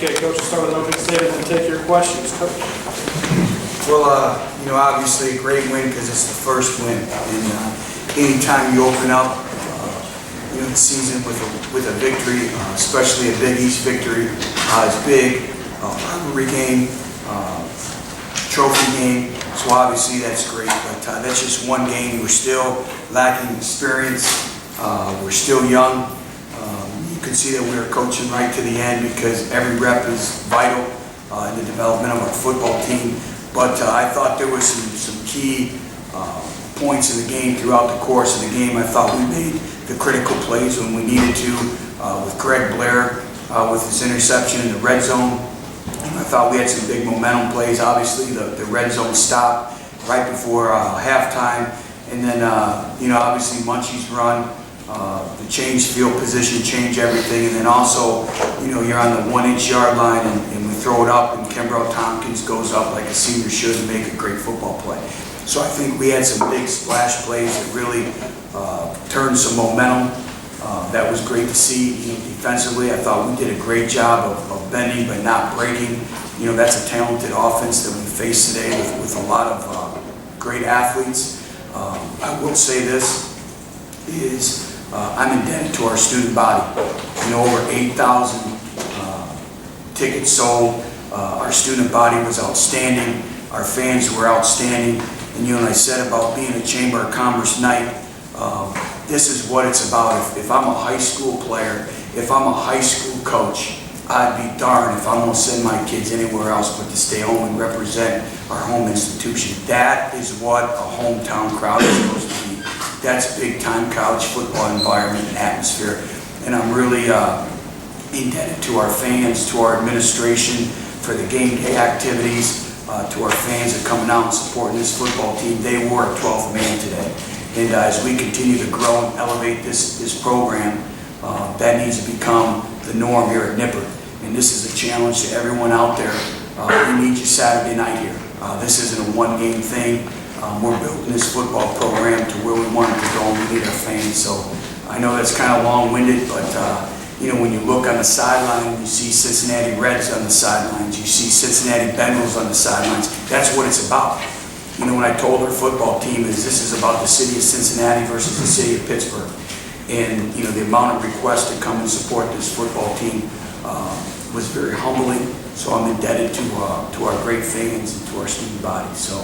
Okay, Coach, we'll start with an opening statement and take your questions. Coach. Well, obviously a great win because it's the first win. And anytime you open up, the season with a victory, especially a Big East victory, is big. Rivalry game, trophy game. So obviously that's great. But that's just one game. We're still lacking experience. We're still young. You can see that we are coaching right to the end because every rep is vital in the development of our football team. But I thought there was some key points in the game throughout the course of the game. I thought we made the critical plays when we needed to with Greg Blair with his interception in the red zone. I thought we had some big momentum plays. Obviously, the red zone stop right before halftime. And then, obviously Munchie's run, the change field position, change everything. And then also, you're on the 1-inch yard line and we throw it up and Kimbrell Tompkins goes up like a senior should and make a great football play. So I think we had some big splash plays that really turned some momentum. That was great to see. Defensively, I thought we did a great job of bending but not breaking. That's a talented offense that we face today with a lot of great athletes. I will say this is I'm indebted to our student body. Over 8,000 tickets sold. Our student body was outstanding. Our fans were outstanding. And I said about being a Chamber of Commerce night, this is what it's about. If I'm a high school player, if I'm a high school coach, I'd be darned if I'm going to send my kids anywhere else but to stay home and represent our home institution. That is what a hometown crowd is supposed to be. That's big time college football environment and atmosphere. And I'm really indebted to our fans, to our administration for the game day activities, to our fans that are coming out and supporting this football team. They were a 12th man today. And as we continue to grow and elevate this program, that needs to become the norm here at Nippert. And this is a challenge to everyone out there. We need you Saturday night here. This isn't a one-game thing. We're building this football program to where we want it to go, and we need our fans. So I know that's kind of long-winded, but when you look on the sideline, you see Cincinnati Reds on the sidelines, you see Cincinnati Bengals on the sidelines. That's what it's about. When I told our football team is this is about the city of Cincinnati versus the city of Pittsburgh. And the amount of requests to come and support this football team was very humbling. So I'm indebted to our great fans and to our student body. So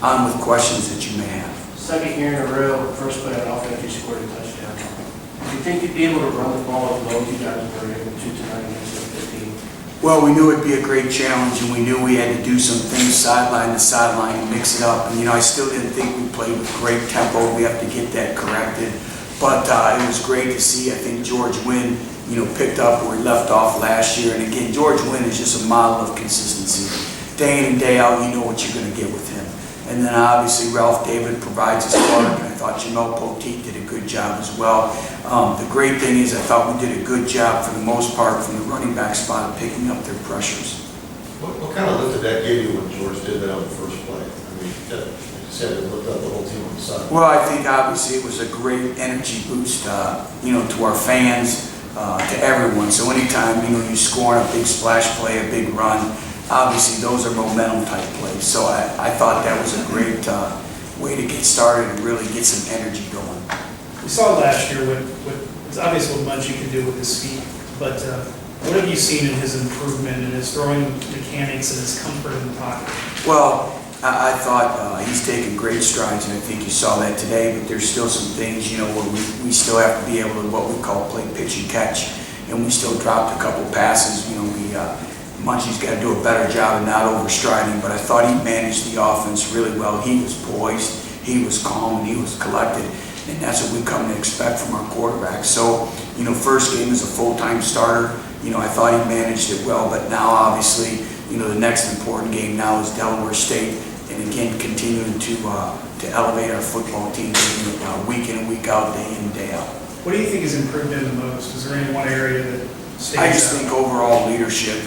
on with questions that you may have. Second year in a row, first play on offense, you scored a touchdown. Do you think you'd be able to run the ball as low as you guys were able to tonight against the 15? Well, we knew it'd be a great challenge, and we knew we had to do some things sideline to sideline and mix it up. And I still didn't think we played with great tempo. We have to get that corrected. But it was great to see. I think George Wynn, picked up where he left off last year. And again, George Wynn is just a model of consistency. Day in and day out, you know what you're going to get with him. And then obviously Ralph David provides his spark, and I thought Jamel Poteet did a good job as well. The great thing is I thought we did a good job for the most part from the running back spot of picking up their pressures. What kind of lift did that give you when George did that on the first play? I mean, like you said, it lifted up the whole team on the side. Well, I think obviously it was a great energy boost, to our fans, to everyone. So anytime, you score a big splash play, a big run, obviously those are momentum type plays. So I thought that was a great way to get started and really get some energy going. We saw last year it's obvious what Munchie can do with his feet, but what have you seen in his improvement and his throwing mechanics and his comfort in the pocket? Well, I thought he's taken great strides, and I think you saw that today, but there's still some things, where we still have to be able to what we call play pitch and catch, and we still dropped a couple passes. Munchie's got to do a better job of not overstriding, but I thought he managed the offense really well. He was poised, he was calm, and he was collected, and that's what we come to expect from our quarterback. So, first game as a full-time starter, I thought he managed it well, but now obviously, the next important game now is Delaware State, and again, continuing to elevate our football team week in and week out, day in and day out. What do you think has improved in the most? Is there any one area that stands out? I just think overall leadership,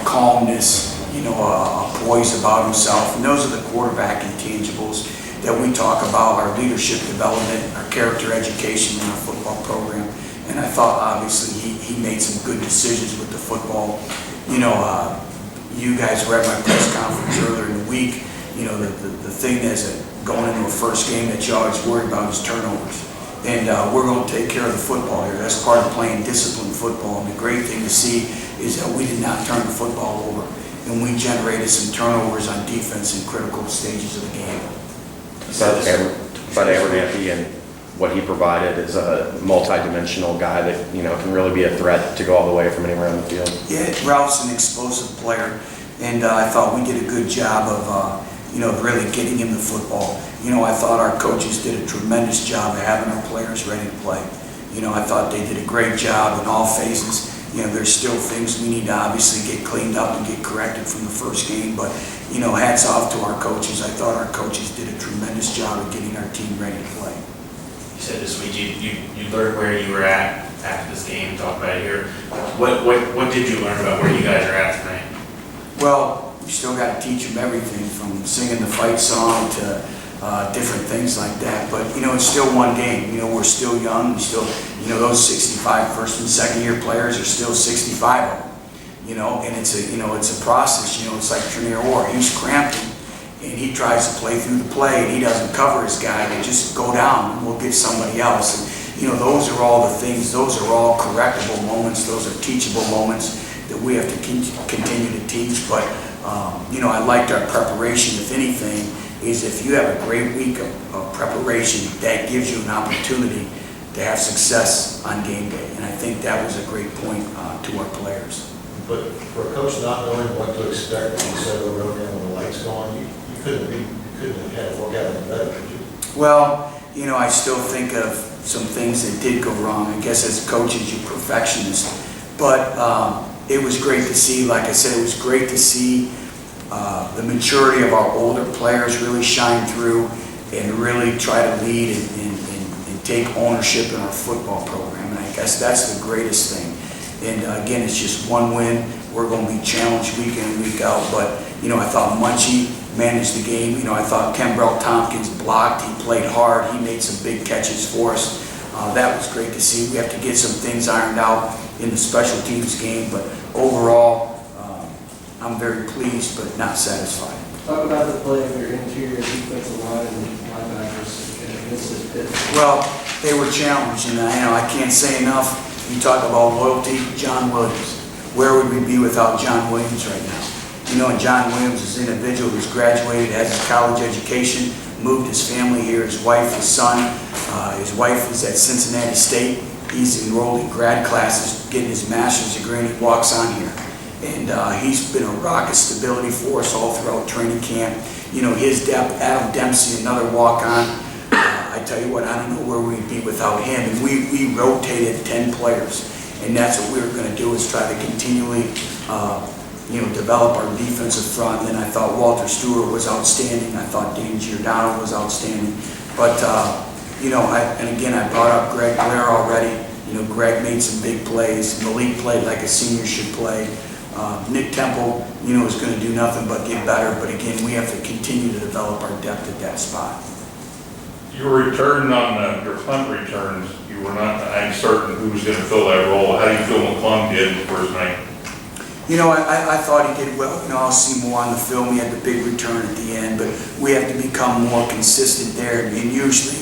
calmness, a poise about himself. And those are the quarterback intangibles that we talk about, our leadership development, our character education in our football program. And And I thought, obviously, he made some good decisions with the football. You know, you guys were at my press conference earlier in the week. You know, the thing that's going into a first game that you always worry about is turnovers. And we're going to take care of the football here. That's part of playing disciplined football. And the great thing to see is that we did not turn the football over. And we generated some turnovers on defense in critical stages of the game. But Abernathy and what he provided is a multi-dimensional guy that, you know, can really be a threat to go all the way from anywhere on the field. Yeah, Ralph's an explosive player. And I thought we did a good job of, you know, really getting him the football. You know, I thought our coaches did a tremendous job of having our players ready to play. You know, I thought they did a great job in all phases. You know, there's still things we need to obviously get cleaned up and get corrected from the first game. But, you know, hats off to our coaches. I thought our coaches did a tremendous job of getting our team ready to play. You said this week you learned where you were at after this game, talk about it here. What did you learn about where you guys are at tonight? Well, you still got to teach them everything from singing the fight song to different things like that. But, you know, it's still one game. You know, we're still young. We still, you know, those 65 first and second year players are still 65 of them. You know, and it's a, you know, it's a process. You know, it's like Trenier Orr. He's Crampton, and he tries to play through the play, and he doesn't cover his guy. They just go down, and we'll get somebody else. And, you know, those are all the things. Those are all correctable moments. Those are teachable moments that we have to continue to teach. But, you know, I liked our preparation, if anything, is if you have a great week of preparation, that gives you an opportunity to have success on game day. And I think that was a great point to our players. But for a coach not knowing what to expect, when you said over and over when the lights go on, you couldn't have had it work out any better, could you? Well, you know, I still think of some things that did go wrong. I guess as coaches, you're perfectionists. But it was great to see, like I said, it was great to see the maturity of our older players really shine through and really try to lead and take ownership in our football program. And I guess that's the greatest thing. And again, it's just one win. We're going to be challenged week in and week out. But, you know, I thought Munchie managed the game. You know, I thought Kembrell Tompkins blocked. He played hard. He made some big catches for us. That was great to see. We have to get some things ironed out in the special teams game. But overall, I'm very pleased but not satisfied. Talk about the play of your interior defensive line and linebackers against this Pitt. Well, they were challenged, and you know, I can't say enough. You talk about loyalty, John Williams. Where would we be without John Williams right now? You know, and John Williams is an individual who's graduated, has his college education, moved his family here, his wife, his son. His wife is at Cincinnati State. He's enrolled in grad classes, getting his master's degree, and he walks on here. And he's been a rock of stability for us all throughout training camp. You know, his depth, Adam Dempsey, another walk-on. I tell you what, I don't know where we'd be without him. And we rotated 10 players. And that's what we were going to do, is try to continually, you know, develop our defensive front. And then I thought Walter Stewart was outstanding. I thought Dane Giordano was outstanding. But, you know, and again, I brought up Greg Blair already. You know, Greg made some big plays. Malik played like a senior should play. Nick Temple, you know, is going to do nothing but get better. But again, we have to continue to develop our depth at that spot. Your return on your punt returns, you were not certain who was going to fill that role. How do you feel McClung did the first night? You know, I thought he did well. You know, I'll see more on the film. He had the big return at the end, but we have to become more consistent there. And usually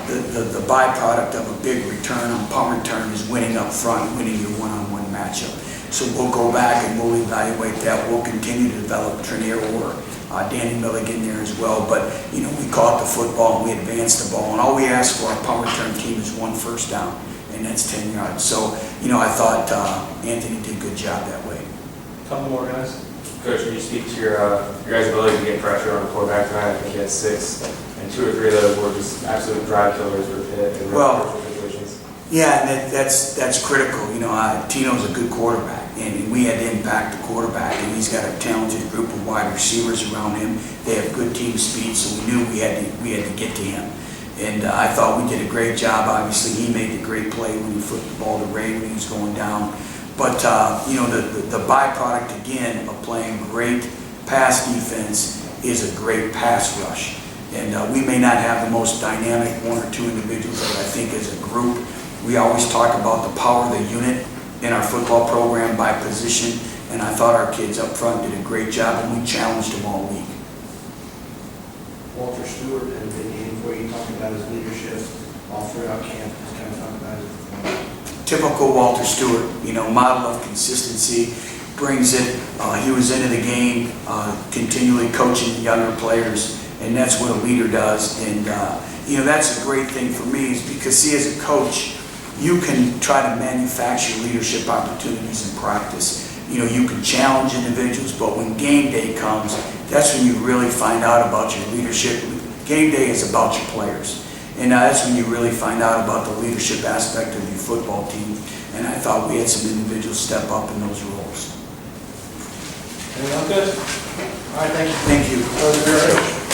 the byproduct of a big return on punt return is winning up front, winning your one-on-one matchup. So we'll go back and we'll evaluate that. We'll continue to develop Trenier Orr, Danny Milligan there as well. But, you know, we caught the football and we advanced the ball. And all we ask for our punt return team is 1 first down, and that's 10 yards. So, you know, I thought Anthony did a good job that way. Couple more guys. Coach, can you speak to your guys' ability to get pressure on the quarterback tonight? I think he had 6, and 2 or 3 of those were just absolute drive killers for Pitt in real situations. Yeah, and that's critical. You know, Tino's a good quarterback, and we had to impact the quarterback, and he's got a talented group of wide receivers around him. They have good team speed, so we knew we had to get to him. And I thought we did a great job. Obviously, he made the great play when he flipped the ball to Ray when he was going down. But, you know, the byproduct, again, of playing great pass defense is a great pass rush. And we may not have the most dynamic 1 or 2 individuals, but I think as a group, We always talk about the power of the unit in our football program by position, and I thought our kids up front did a great job, and we challenged them all week. Walter Stewart had a big game for you, talking about his leadership all throughout camp, just kind of talking about his performance. Typical Walter Stewart, model of consistency, brings it. He was into the game, continually coaching the younger players, and that's what a leader does. And, that's a great thing for me, is because, see, as a coach, you can try to manufacture leadership opportunities in practice. You can challenge individuals, but when game day comes, that's when you really find out about your leadership. Game day is about your players. And that's when you really find out about the leadership aspect of your football team. And I thought we had some individuals step up in those roles. Anything else, good? All right, thank you. Thank you. That was very good.